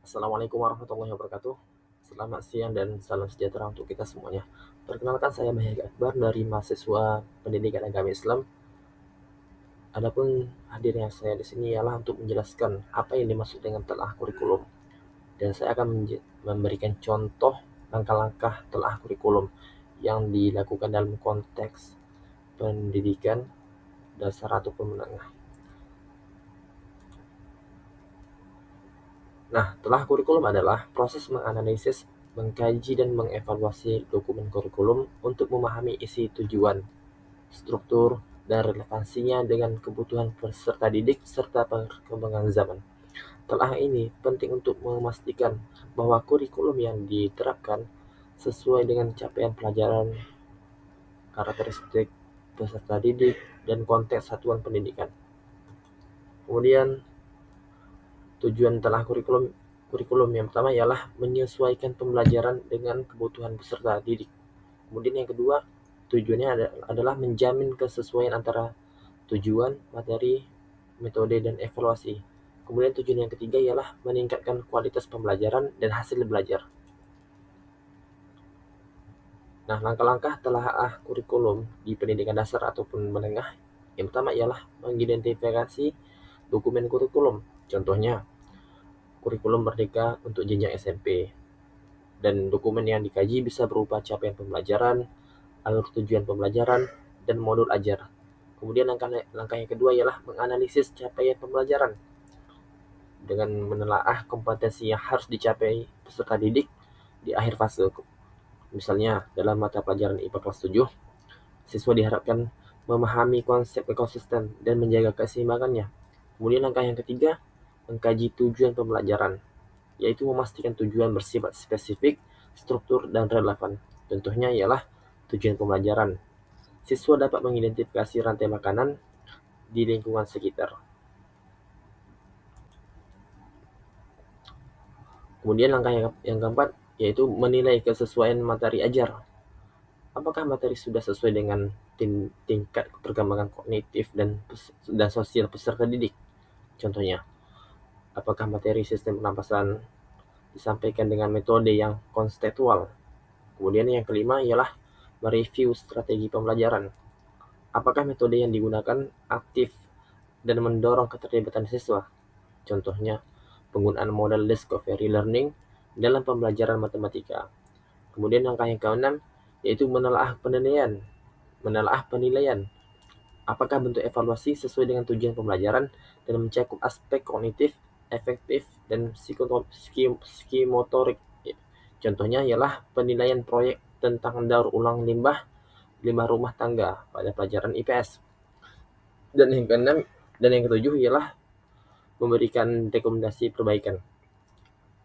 Assalamualaikum warahmatullahi wabarakatuh. Selamat siang dan salam sejahtera untuk kita semuanya. Perkenalkan, saya Mahir Akbar dari mahasiswa Pendidikan Agama Islam. Adapun hadirnya saya di sini ialah untuk menjelaskan apa yang dimaksud dengan telah kurikulum, dan saya akan memberikan contoh langkah-langkah telah kurikulum yang dilakukan dalam konteks pendidikan dasar ataupun menengah. Nah, telah kurikulum adalah proses menganalisis, mengkaji, dan mengevaluasi dokumen kurikulum untuk memahami isi, tujuan, struktur, dan relevansinya dengan kebutuhan peserta didik serta perkembangan zaman. Telah ini penting untuk memastikan bahwa kurikulum yang diterapkan sesuai dengan capaian pelajaran, karakteristik peserta didik, dan konteks satuan pendidikan. Kemudian, tujuan telah kurikulum yang pertama ialah menyesuaikan pembelajaran dengan kebutuhan peserta didik. Kemudian yang kedua, tujuannya adalah menjamin kesesuaian antara tujuan, materi, metode, dan evaluasi. Kemudian tujuan yang ketiga ialah meningkatkan kualitas pembelajaran dan hasil belajar. Nah, langkah-langkah telaah kurikulum di pendidikan dasar ataupun menengah, yang pertama ialah mengidentifikasi dokumen kurikulum. Contohnya, kurikulum merdeka untuk jenjang SMP. Dan dokumen yang dikaji bisa berupa capaian pembelajaran, alur tujuan pembelajaran, dan modul ajar. Kemudian langkah yang kedua ialah menganalisis capaian pembelajaran dengan menelaah kompetensi yang harus dicapai peserta didik di akhir fase. Misalnya, dalam mata pelajaran IPA kelas 7, siswa diharapkan memahami konsep ekosistem dan menjaga keseimbangannya. Kemudian langkah yang ketiga, mengkaji tujuan pembelajaran, yaitu memastikan tujuan bersifat spesifik, struktur, dan relevan. Contohnya ialah tujuan pembelajaran. Siswa dapat mengidentifikasi rantai makanan di lingkungan sekitar. Kemudian langkah yang keempat, yaitu menilai kesesuaian materi ajar. Apakah materi sudah sesuai dengan tingkat perkembangan kognitif dan sosial peserta didik? Contohnya, apakah materi sistem penampasan disampaikan dengan metode yang konseptual? Kemudian yang kelima ialah mereview strategi pembelajaran. Apakah metode yang digunakan aktif dan mendorong keterlibatan siswa? Contohnya, penggunaan model discovery learning dalam pembelajaran matematika. Kemudian langkah yang keenam, yaitu menelaah penilaian. Apakah bentuk evaluasi sesuai dengan tujuan pembelajaran dan mencakup aspek kognitif, efektif, dan psikomotorik. Contohnya ialah penilaian proyek tentang daur ulang limbah rumah tangga pada pelajaran IPS. Dan yang ketujuh ialah memberikan rekomendasi perbaikan,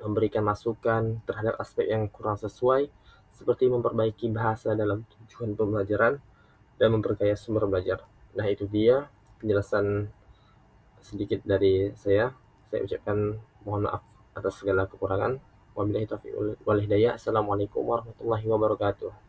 memberikan masukan terhadap aspek yang kurang sesuai, seperti memperbaiki bahasa dalam tujuan pembelajaran dan memperkaya sumber belajar. Nah, itu dia penjelasan sedikit dari saya. Saya ucapkan mohon maaf atas segala kekurangan. Wabillahi taufiq wal hidayah. Assalamualaikum warahmatullahi wabarakatuh.